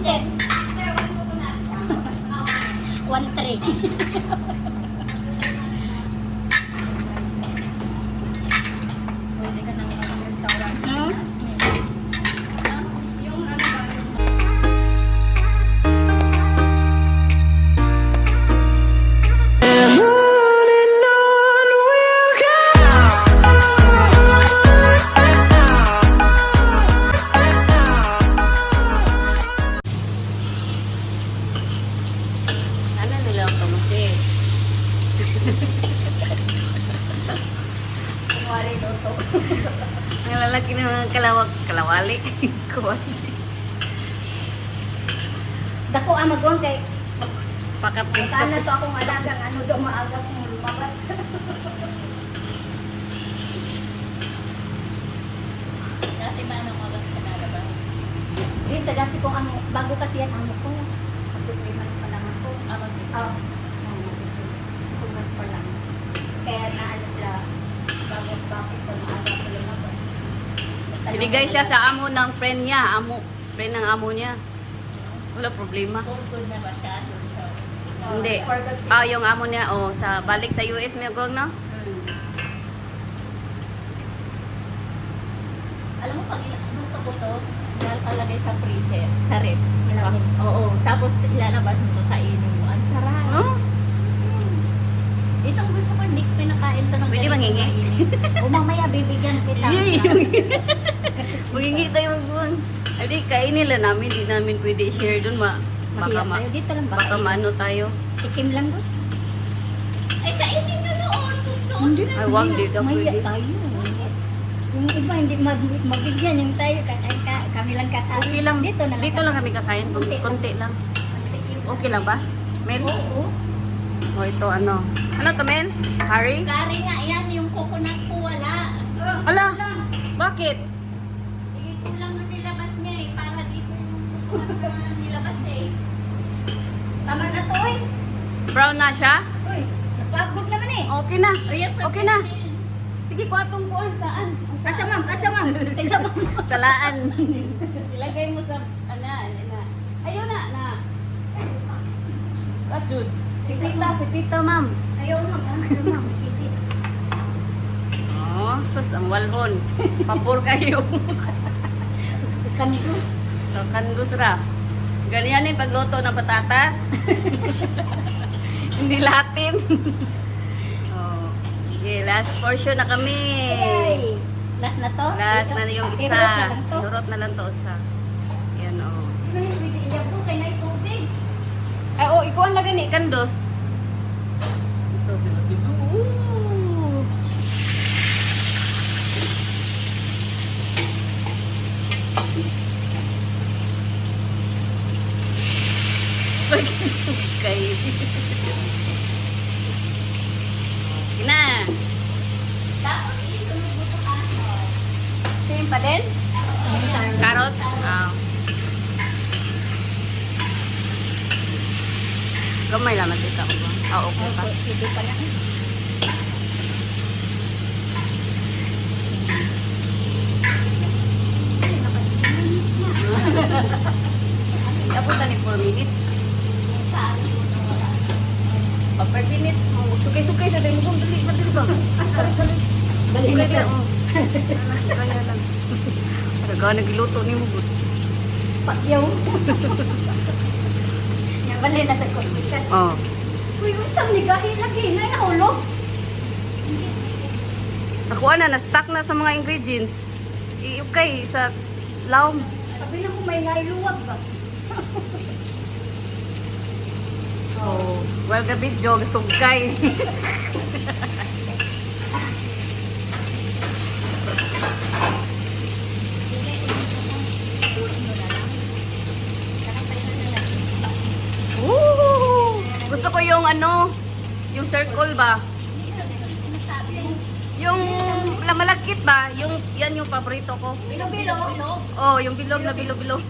Step. 1-3. Pwede ka nang mag-restaurant. Hmm? Yung ano ba? Ano nila ang tumusis? Kunwari daw to. Ang lalaki ng mga kalawali. Kuwali. Dako magwang kay Pakapit. kana to akong alagang ano daw maaga kong lumabas. Dati ba anong oras ka nalabas? Di sa dati kong amo, bago kasi yan amo ko. Mag-3 months pa lang ako. Oh. 2 months pa lang. Kaya naano sila bago bakit ko maaga ko lumabas. Binigay siya sa amo ng friend niya. Friend ng amo niya. Wala problema. For good na ba siya doon sa... Hindi. For good sake. Yung amo niya, sa balik sa US may gawag, no? Alam mo, pag gusto ko to, nakalagay sa freezer, sa ref. Ilangin. Oo. Tapos ilalabas mo, kakainin mo. Ang sarap. Oh? Itong gusto ko, hindi ko pinakain to ng Pwede ganito manghingi? mainit. O mamaya bibigyan kita. Magingi tayo mag-uwan. Hindi, kainin lang namin. Hindi namin pwede share dun. Baka, Mahiya tayo dito lang baka maano tayo. Tikim lang doon. Ay, kainin nyo noon. Hindi. Ay, wag, di daw Mahiya pwede. tayo. Yung iba hindi mabigyan yung tayo kami lang kakain. Okay lang. Dito na lang. Dito lang kami kakain. Konti lang. Okay lang ba? Mel? Oo. O ito ano? Ano to, Mel? Curry? Kari nga yan, yung coconut ko wala. Ala! Bakit? Sige, kulang na nilabas niya eh. Para dito yung coconut na nilabas eh. Tama na to eh. Brown na siya? Uy, napagod naman eh. Okay na. Ayan, Okay na. Sige, kuhatong kuhan. Saan? Asa ma'am, asa ma'am. Asa ma'am. Salaan. Ilagay mo sa, ayun na. Jud. Si Pita, ma'am. Ayaw ma'am, ano ma'am. Hindi. Oh, sus, ang walhon. Papor kayo. Kandos. So, kandus ra. Ganyanin pagluto ng patatas. Hindi latin. Oh. Sige, last portion na kami. Yay! Last na to? Last Ito. na yung isa. Ihurot na lang to. Ihurot na lang to isa. Yan, oh. Di ba yung pwede iyabo kay na tubig? Ay, ikuan lang gani, kandos. Ito, bilo. Ooh. Pag-sukay. Okay na. Tapos isunod mo sa kaso. Same pa din? Carrots? Gamay lang natin ko ba? Okay pa. Pwede pa na. Tapos na ni 4 minutes. Pag 5 minutes, sukay-sukay sa dahil mo. Dali ba? Dali na Sukay sir. lang. Kaya lang. Talaga nagiluto ni mo. Pakyaw. Yan bali na sa hospital. Oh. Uy, usang nigahi lagi. Nayahulog. Nakuha na-stack na sa mga ingredients. Okay, sa laom. Sabi na ko may nailuwag ba? Oh. Well, gabi, Jog, sugkay. Woo! Gusto ko yung yung circle ba? Yung malagkit ba? Yan yung paborito ko. Bilo-bilo. Oh, yung bilog na bilo-bilo.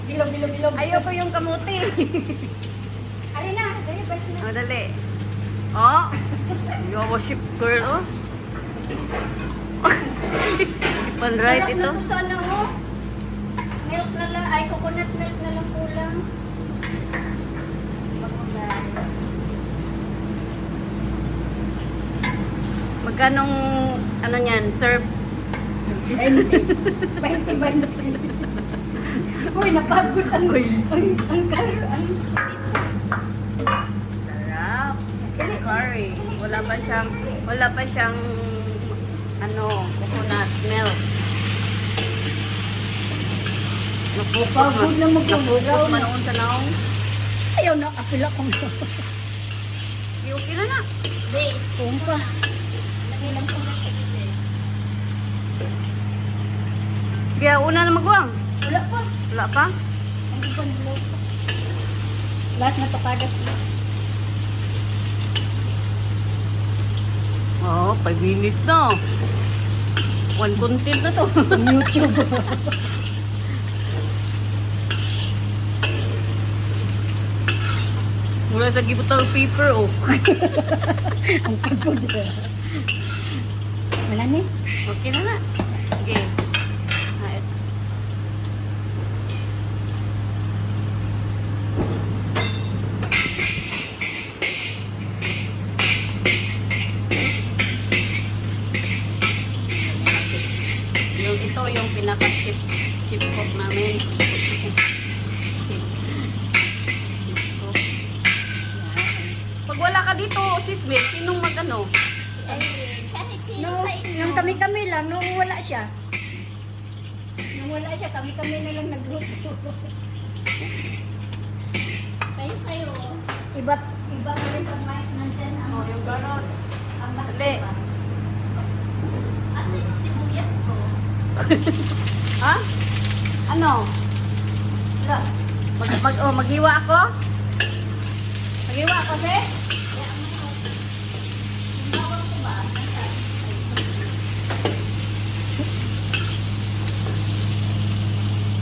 Bilo-bilo-bilo. Ayoko yung kamuti. Ari na. Dali, basta na. Oh, dali. Oh. You worship girl, oh. Pan right Sarap ito. na to sana oh. milk na lang. Ay, coconut milk na lang kulang. Magkanong, ano niyan, serve? 20. 20. Uy, napagod ang karo. Sarap. Curry. Wala pa siyang, ano, coconut milk. Pagod na Napokus man noon sa naong. Ayaw na, apila kong Okay na na. Hindi. kumpa. Lagay lang ko lang sa gilid. Kaya una na magwang. Wala pa. Wala pa? Ang ibang dilaw pa. Last na to kagat. Oo, 5 minutes na. One content na to. YouTube. Mula sa gibutang paper, oh. Ang pagod. Wala ni. Okay na na. Okay. Ah, et- Yung ito, yung pinaka-chip cook namin. Chip cook. Pag wala ka dito, sis Beth, sinong mag-ano? Ayun. Kahit sino No, sa inyo. nung kami lang, nung wala siya. Nung wala siya, kami na lang nagluto. Kayo. Iba pa rin pag may nandyan ang Oh, yung carrots. ang mas Dali. iba. Asa yung sibuyas ko? Ha? Ano? Wala. Maghiwa ako? Maghiwa ako, sis? Kaya ang mga yung bawang ko ba? Nasa.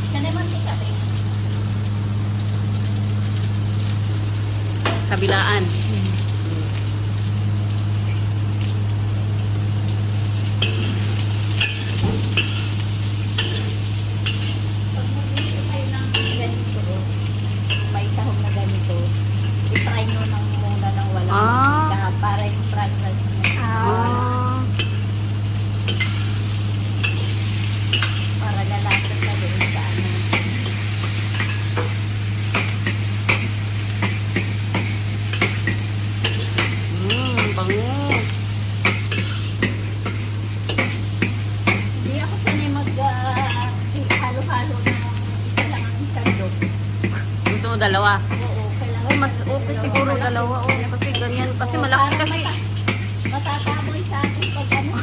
Siya naman tika eh. Kabilaan. Pag magbibigay kayo ng ganito, may sahog na ganito, i-try nyo nang muna ng walang Ah. mantika para yung fried rice nyo. Ah. Para lalasap na doon sa ano. Bango. Hindi ako sanay halo-halo ng isa lang ang sandok. Gusto mo dalawa? Oo, kailangan. Oh, mas okay siguro dalawa. Oh, kasi ganyan. Kasi malaki kasi. Matataboy sa akin pag ano.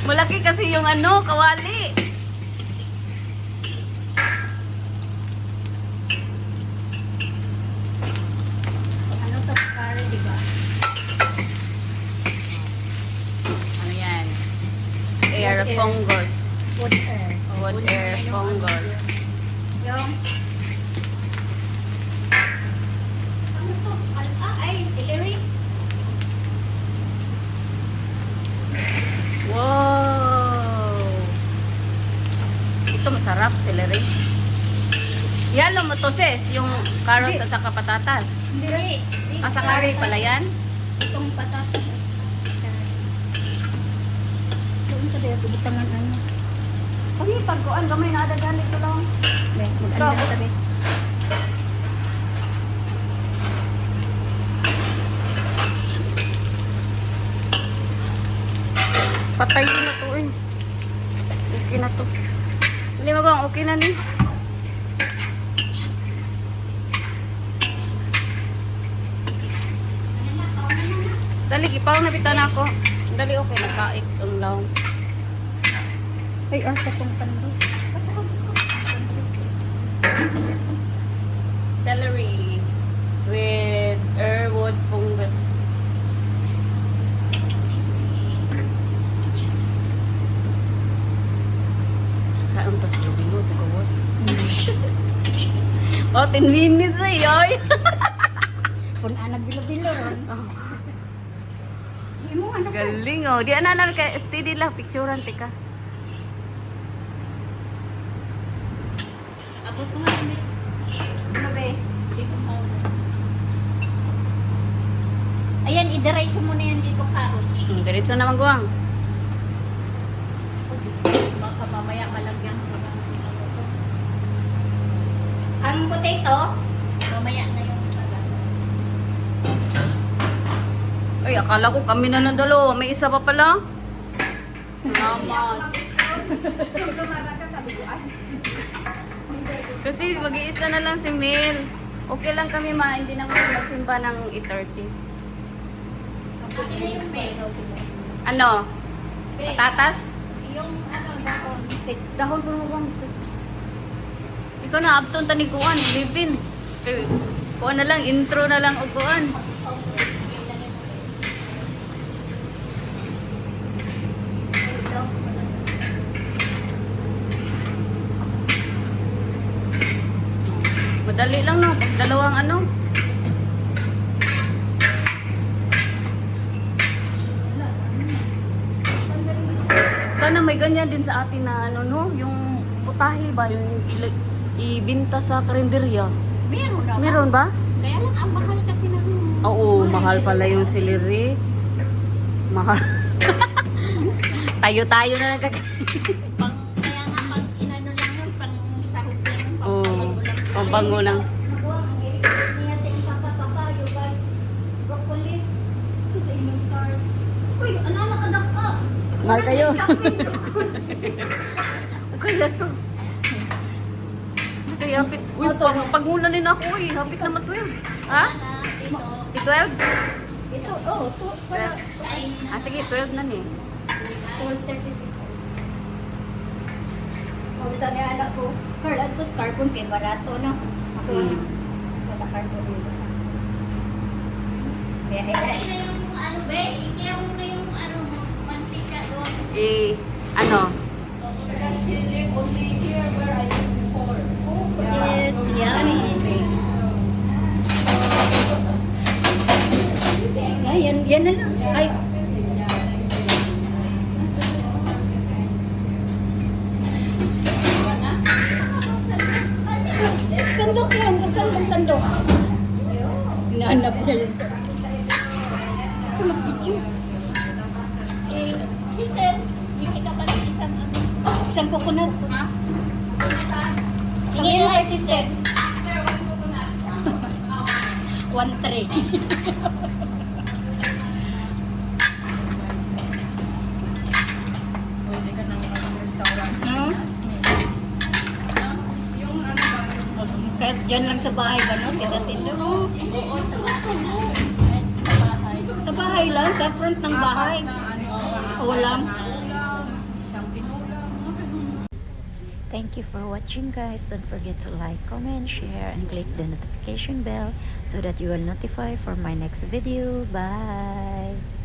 Malaki kasi yung ano, kawali. Ano to curry, di ba? Ano yan? Air fungus. Wood air. Wood air fungus. Yung ano to? Ay, celery. Wow! Ito masarap, celery. Yalo mo to, sis. Yung carrots at saka patatas. Hindi. Ah, sa curry pala yan? Itong patatas. Doon sa dito, butangan ano. Pag ko, ang gamay na adagan ito lang. May mag-anda sa dito. Patayin na to eh. Okay na to. Hindi magawang okay na ni. Dali, ipaw na bitaw na ako. Dali, okay na kaik ang laong. Ay, asa kong pandos. Celery with earwood fungus. Kaon tas lubino to kawas. Oh, 10 minutes ay ay. Kung anag bilo-bilo ron. Di mo ano sa. Galing oh. Di ana namin kay steady lang picturean tika. Abot mo nga kami. Ano ba eh? Chicken powder. Ayan, idiretso mo na yan dito, Karo. Diretso naman guwang. Baka mamaya malagyan ko ng ano to. Ang potato, Mamaya na yung tagal. Ay, akala ko kami na ng dalawa. May isa pa pala. Salamat. Kasi mag-iisa na lang si Mel. Okay lang kami ma, hindi na kami magsimba ng 8:30. Ano na yung meno? Ano? Patatas? Yung ano, dahon. Dahon ko naman. Ikaw na, abton tanikuan, Livin. Kuha na lang, intro na lang o kuan. Madali lang no, pag dalawang ano. Sana may ganyan din sa atin na ano no, yung putahe ba, yung ibinta sa karinderya. Meron na. Meron ba? Kaya lang, ang mahal kasi ng... Oo, mahal pala yung siliri. Mahal. Tayo-tayo na lang Kaya nga pag inano lang yun, pang sahog lang yun, Oo, pang pambango lang. Naguwang, ang i-request niya sa inyong papayo guys. Broccoli. Ito sa inyong star. Uy, anak ka. Mahal kayo. Kaya to. Kaya hapit. Uy, pag-unanin ako eh. Hapit naman to yun. Ha? Dito. 12? Ito, oh, ito. Para, Ah, sige, 12 na eh. 12:36. Punta ni anak ko. Carl, ito sa carbon kay barato, no? Ako Hmm. sa carbon dito. Kaya, Ay na yung ano, be, ikiyaw mo na yung ano, mantika doon. Eh, ano? yes, yummy. Ay, yan na lang. Ay, sandok yan. Sandok. Hinahanap siya lang sa... Ako mag-video. Eh, sister, bigyan ka pa ng isang ano. Isang coconut. Ha? Tingin mo kay sister. 1 tray. Pwede ka nang mag-restaurant. No? Kahit dyan lang sa bahay ba, no? Tinda-tinda. Oo, sa bahay. Sa bahay. Sa bahay lang, sa front ng bahay. Ulam. Isang pinulang. Thank you for watching guys. Don't forget to like, comment, share and click the notification bell so that you will notify for my next video. Bye!